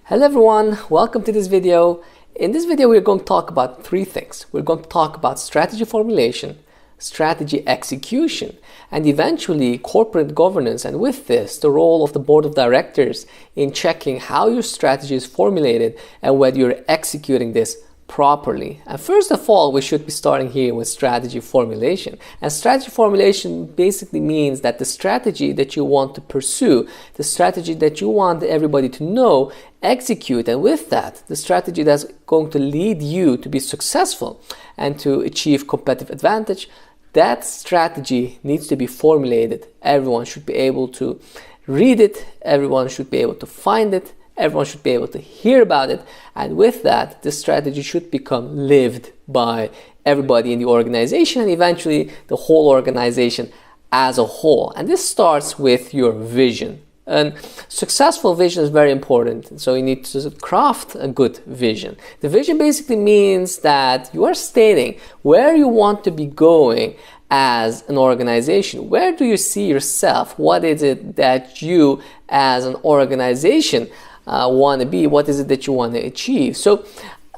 Hello everyone, welcome to this video. In this video we're going to talk about three things. We're going to talk about strategy formulation, strategy execution, and eventually corporate governance, and with this the role of the board of directors in checking how your strategy is formulated and whether you're executing this properly. And first of all, we should be starting here with strategy formulation. And strategy formulation basically means that the strategy that you want to pursue, the strategy that you want everybody to know, execute, and with that, the strategy that's going to lead you to be successful and to achieve competitive advantage, that strategy needs to be formulated. Everyone should be able to read it, everyone should be able to find it, everyone should be able to hear about it, and with that, the strategy should become lived by everybody in the organization and eventually the whole organization as a whole. And this starts with your vision. And successful vision is very important, so you need to craft a good vision. The vision basically means that you are stating where you want to be going as an organization. Where do you see yourself? What is it that you as an organization want to be? What is it that you want to achieve? So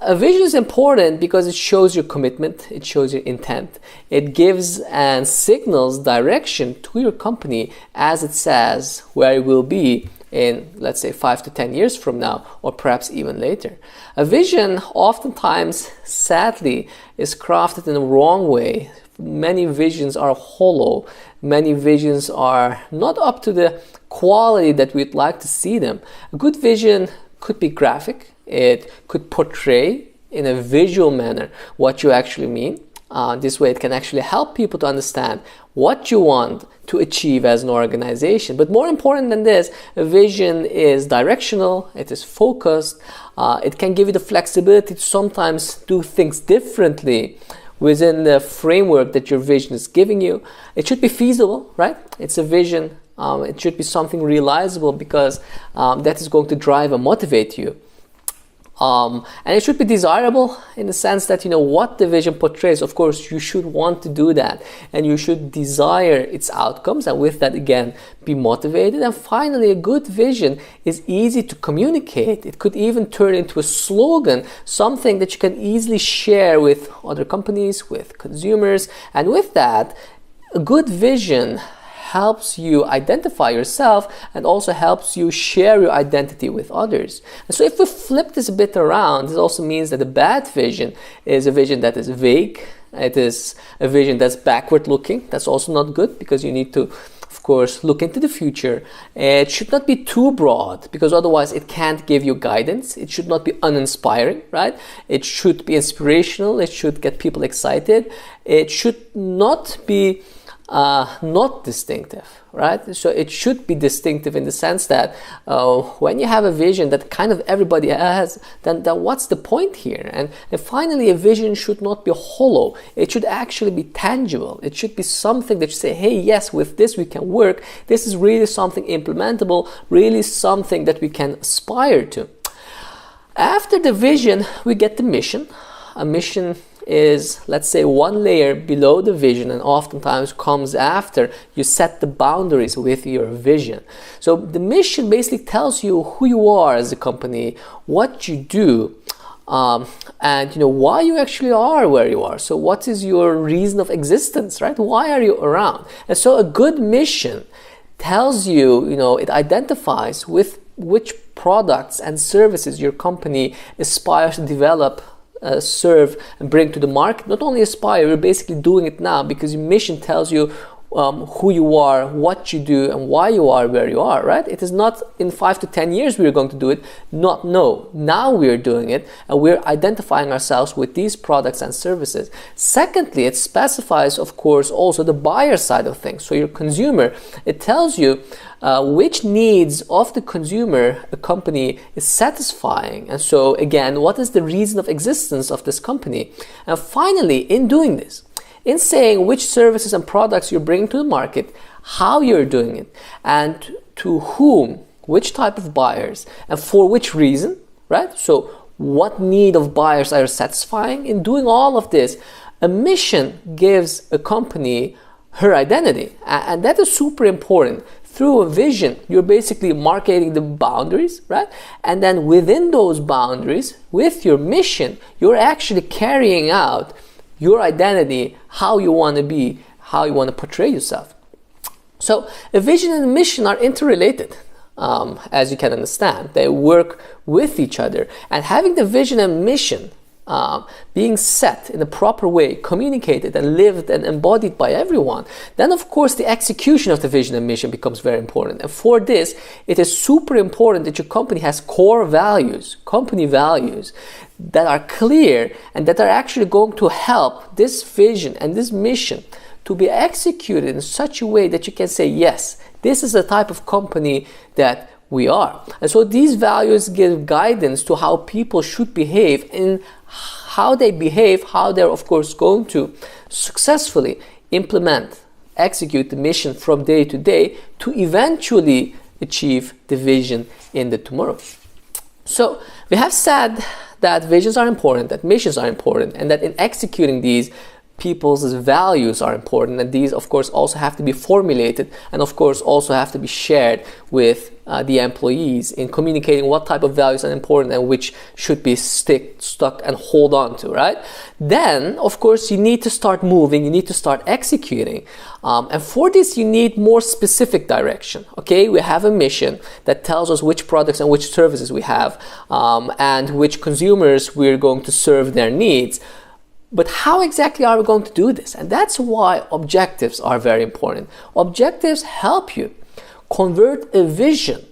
a vision is important because it shows your commitment, it shows your intent, it gives and signals direction to your company as it says where it will be in, let's say, 5 to 10 years from now, or perhaps even later. A vision oftentimes, sadly, is crafted in the wrong way. Many visions are hollow, many visions are not up to the quality that we'd like to see them. A good vision could be graphic, it could portray in a visual manner what you actually mean. This way it can actually help people to understand what you want to achieve as an organization. But more important than this, a vision is directional, it is focused, it can give you the flexibility to sometimes do things differently within the framework that your vision is giving you. It should be feasible, right? It's a vision. It should be something realizable because that is going to drive and motivate you. And it should be desirable in the sense that, you know, what the vision portrays, of course, you should want to do that and you should desire its outcomes, and with that, again, be motivated. And finally, a good vision is easy to communicate. It could even turn into a slogan, something that you can easily share with other companies, with consumers, and with that, a good vision helps you identify yourself and also helps you share your identity with others. And so if we flip this a bit around, it also means that a bad vision is a vision that is vague. It is a vision that's backward looking. That's also not good because you need to, of course, look into the future. It should not be too broad because otherwise it can't give you guidance. It should not be uninspiring, right? It should be inspirational. It should get people excited. It should not be not distinctive, right? So it should be distinctive in the sense that when you have a vision that kind of everybody has, then what's the point here? And finally, a vision should not be hollow. It should actually be tangible. It should be something that you say, hey, yes, with this we can work. This is really something implementable, really something that we can aspire to. After the vision, we get the mission. A mission is, let's say, one layer below the vision and oftentimes comes after you set the boundaries with your vision. So the mission basically tells you who you are as a company, what you do, and you know why you actually are where you are. So what is your reason of existence, right? Why are you around? And so a good mission tells you, you know, it identifies with which products and services your company aspires to develop, serve and bring to the market. Not only aspire, you're basically doing it now because your mission tells you who you are, what you do, and why you are where you are, right? It is not in 5 to 10 years we're going to do it. No. Now we're doing it and we're identifying ourselves with these products and services. Secondly, it specifies, of course, also the buyer side of things. So your consumer, it tells you which needs of the consumer a company is satisfying. And so again, what is the reason of existence of this company? And finally, in doing this, in saying which services and products you're bringing to the market, how you're doing it, and to whom, which type of buyers, and for which reason, right? So what need of buyers are you satisfying? In doing all of this, a mission gives a company her identity. And that is super important. Through a vision, you're basically marking the boundaries, right? And then within those boundaries, with your mission, you're actually carrying out your identity, how you want to be, how you want to portray yourself. So a vision and a mission are interrelated, as you can understand. They work with each other. And having the vision and mission being set in a proper way, communicated and lived and embodied by everyone, then of course the execution of the vision and mission becomes very important. And for this, it is super important that your company has core values, company values, that are clear and that are actually going to help this vision and this mission to be executed in such a way that you can say, yes, this is the type of company that we are. And so these values give guidance to how people should behave, and how they behave, how they're of course going to successfully implement, execute the mission from day to day to eventually achieve the vision in the tomorrow. So we have said that visions are important, that missions are important, and that in executing these, people's values are important, and these of course also have to be formulated and of course also have to be shared with the employees in communicating what type of values are important and which should be stuck and hold on to, right? Then of course you need to start moving, you need to start executing, and for this you need more specific direction. Okay, we have a mission that tells us which products and which services we have, and which consumers we're going to serve their needs. But how exactly are we going to do this? And that's why objectives are very important. Objectives help you convert a vision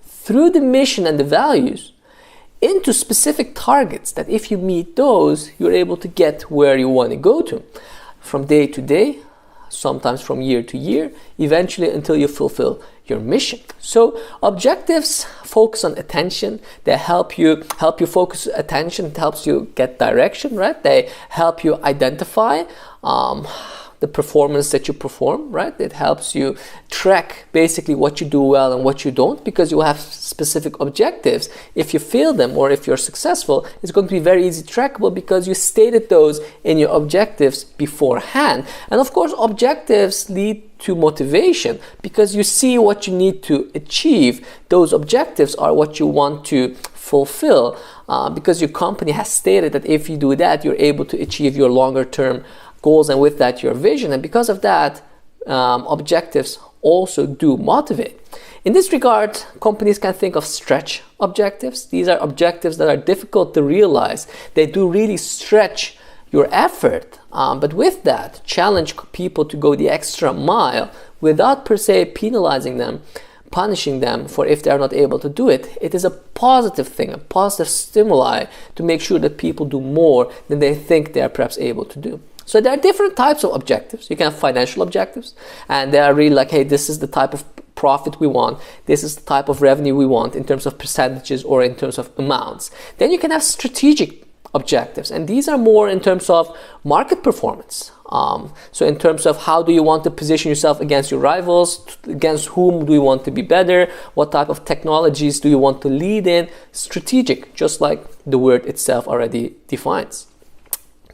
through the mission and the values into specific targets that if you meet those, you're able to get where you want to go to from day to day, sometimes from year to year, eventually until you fulfill your mission. So objectives focus on attention. They help you focus attention. It helps you get direction, right? They help you identify the performance that you perform, right? It helps you track basically what you do well and what you don't, because you have specific objectives. If you fail them or if you're successful, it's going to be very easy trackable because you stated those in your objectives beforehand. And of course, objectives lead to motivation because you see what you need to achieve. Those objectives are what you want to fulfill because your company has stated that if you do that, you're able to achieve your longer term goals, and with that your vision. And because of that, objectives also do motivate. In this regard, companies can think of stretch objectives. These are objectives that are difficult to realize. They do really stretch your effort, but with that, challenge people to go the extra mile without per se penalizing them, punishing them for if they are not able to do it. It is a positive thing, a positive stimuli to make sure that people do more than they think they are perhaps able to do. So there are different types of objectives. You can have financial objectives, and they are really like, hey, this is the type of profit we want. This is the type of revenue we want in terms of percentages or in terms of amounts. Then you can have strategic objectives, and these are more in terms of market performance. So in terms of how do you want to position yourself against your rivals, against whom do you want to be better, what type of technologies do you want to lead in. Strategic, just like the word itself already defines.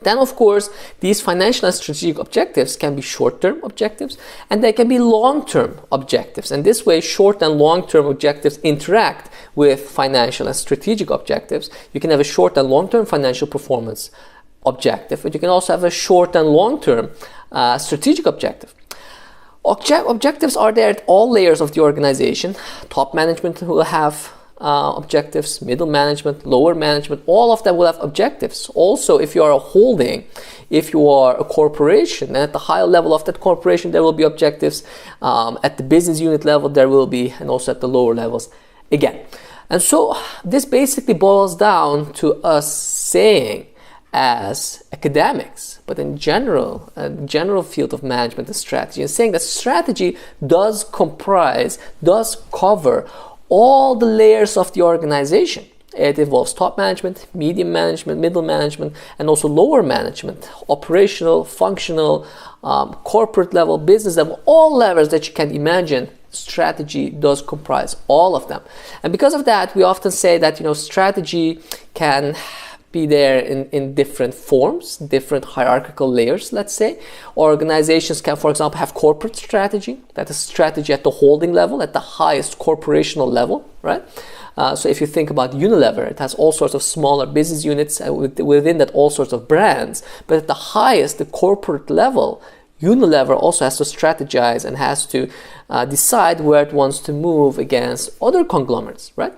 Then, of course, these financial and strategic objectives can be short-term objectives and they can be long-term objectives. And this way, short and long-term objectives interact with financial and strategic objectives. You can have a short and long-term financial performance objective, but you can also have a short and long-term strategic objective. Objectives are there at all layers of the organization. Top management will have objectives, middle management, lower management, all of them will have objectives. Also, if you are a holding, if you are a corporation, and at the higher level of that corporation there will be objectives, at the business unit level there will be, and also at the lower levels again. And so this basically boils down to us saying, as academics, but in general, a general field of management and strategy, and saying that strategy does cover all the layers of the organization. It involves top management, medium management, middle management, and also lower management, operational, functional, corporate level, business level, all levels that you can imagine. Strategy does comprise all of them. And because of that, we often say that strategy can be there in different forms, different hierarchical layers, let's say. Organizations can, for example, have corporate strategy. That is strategy at the holding level, at the highest corporational level, right? So if you think about Unilever, it has all sorts of smaller business units, within that all sorts of brands. But at the highest, the corporate level, Unilever also has to strategize and has to decide where it wants to move against other conglomerates, right?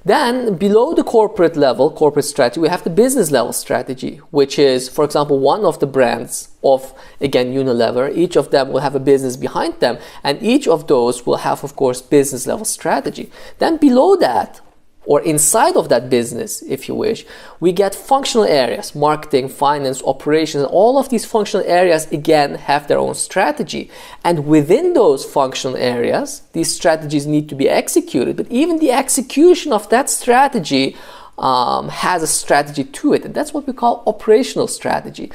Then below the corporate level, corporate strategy, we have the business level strategy, which is, for example, one of the brands of, again, Unilever. Each of them will have a business behind them, and each of those will have, of course, business level strategy. Then below that, or inside of that business, if you wish, we get functional areas, marketing, finance, operations. All of these functional areas, again, have their own strategy. And within those functional areas, these strategies need to be executed. But even the execution of that strategy has a strategy to it. And that's what we call operational strategy.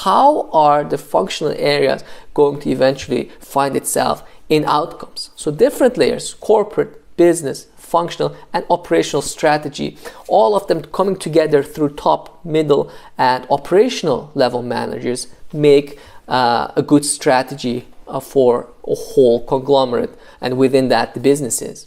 How are the functional areas going to eventually find itself in outcomes? So different layers, corporate, business, functional, and operational strategy, all of them coming together through top, middle, and operational level managers make a good strategy for a whole conglomerate, and within that the businesses.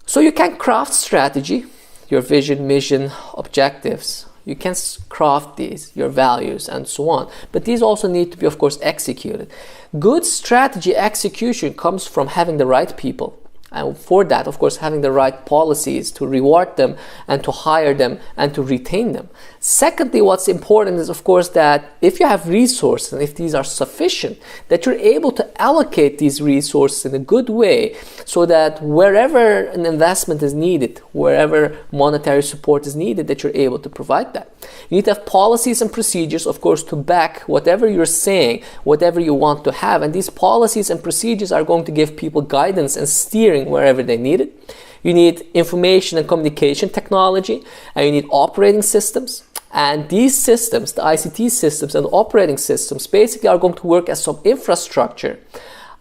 So you can craft strategy, your vision, mission, objectives. You can craft these, your values, and so on. But these also need to be, of course, executed. Good strategy execution comes from having the right people. And for that, of course, having the right policies to reward them and to hire them and to retain them. Secondly, what's important is, of course, that if you have resources and if these are sufficient, that you're able to allocate these resources in a good way so that wherever an investment is needed, wherever monetary support is needed, that you're able to provide that. You need to have policies and procedures, of course, to back whatever you're saying, whatever you want to have. And these policies and procedures are going to give people guidance and steering wherever they need it. You need information and communication technology, and you need operating systems. And these systems, the ICT systems and operating systems, basically are going to work as some infrastructure,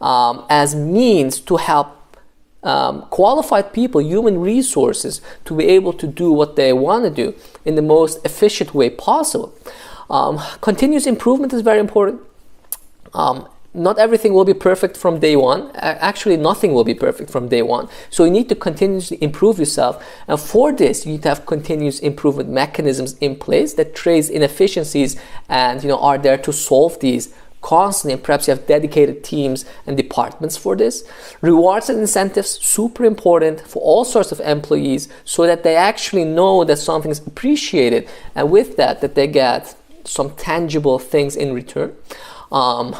as means to help qualified people, human resources, to be able to do what they want to do in the most efficient way possible. Continuous improvement is very important. Not everything will be perfect from day one. Actually, nothing will be perfect from day one. So you need to continuously improve yourself. And for this, you need to have continuous improvement mechanisms in place that trace inefficiencies and are there to solve these constantly. And perhaps you have dedicated teams and departments for this. Rewards and incentives, super important for all sorts of employees so that they actually know that something is appreciated. And with that they get some tangible things in return.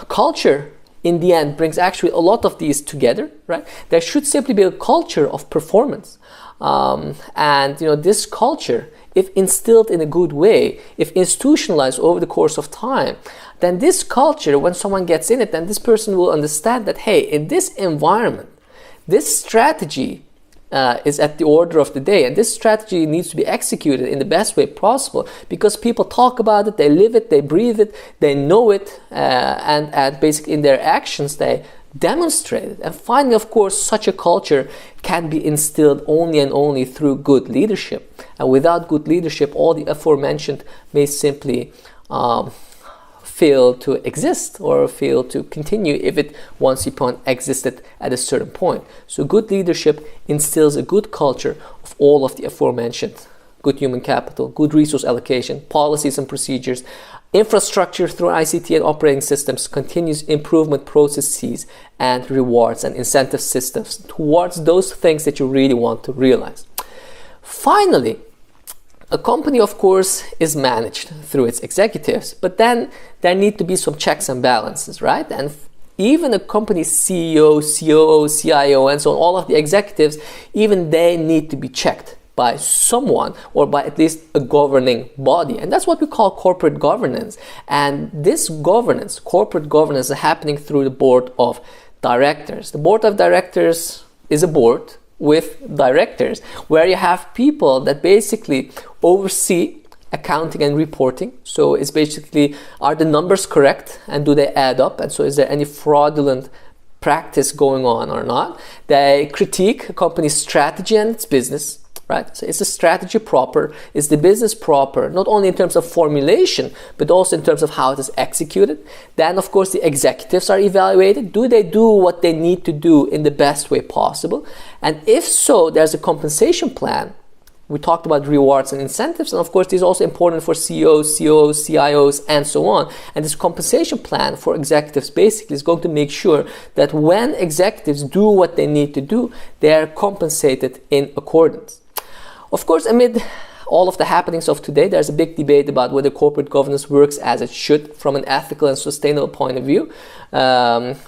Culture, in the end, brings actually a lot of these together, right? There should simply be a culture of performance. And this culture, if instilled in a good way, if institutionalized over the course of time, then this culture, when someone gets in it, then this person will understand that, hey, in this environment, this strategy is at the order of the day, and this strategy needs to be executed in the best way possible because people talk about it, they live it, they breathe it, they know it, and basically in their actions they demonstrate it. And finally, of course, such a culture can be instilled only and only through good leadership. And without good leadership, all the aforementioned may simply fail to exist or fail to continue if it once upon existed at a certain point. So good leadership instills a good culture of all of the aforementioned: good human capital, good resource allocation, policies and procedures, infrastructure through ICT and operating systems, continuous improvement processes, and rewards and incentive systems towards those things that you really want to realize. Finally, a company, of course, is managed through its executives, but then there need to be some checks and balances, right? And even a company's CEO, COO, CIO, and so on, all of the executives, even they need to be checked by someone or by at least a governing body. And that's what we call corporate governance. And this governance, corporate governance, is happening through the board of directors. The board of directors is a board with directors where you have people that basically oversee accounting and reporting. So it's basically, are the numbers correct and do they add up? And so is there any fraudulent practice going on or not? They critique a company's strategy and its business, right? So is the strategy proper? Is the business proper? Not only in terms of formulation, but also in terms of how it is executed. Then, of course, the executives are evaluated. Do they do what they need to do in the best way possible? And if so, there's a compensation plan. We talked about rewards and incentives, and of course, this is also important for CEOs, COOs, CIOs, and so on. And this compensation plan for executives basically is going to make sure that when executives do what they need to do, they are compensated in accordance. Of course, amid all of the happenings of today, there's a big debate about whether corporate governance works as it should from an ethical and sustainable point of view.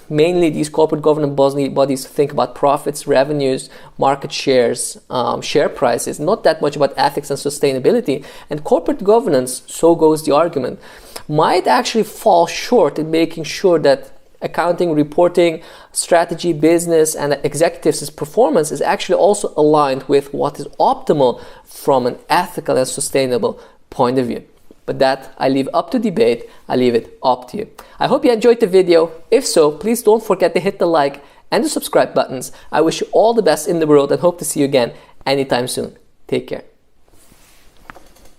Mainly, these corporate governance bodies think about profits, revenues, market shares, share prices, not that much about ethics and sustainability. And corporate governance, so goes the argument, might actually fall short in making sure that accounting, reporting, strategy, business, and executives' performance is actually also aligned with what is optimal from an ethical and sustainable point of view. But that I leave up to debate. I leave it up to you. I hope you enjoyed the video. If so, please don't forget to hit the like and the subscribe buttons. I wish you all the best in the world and hope to see you again anytime soon. Take care.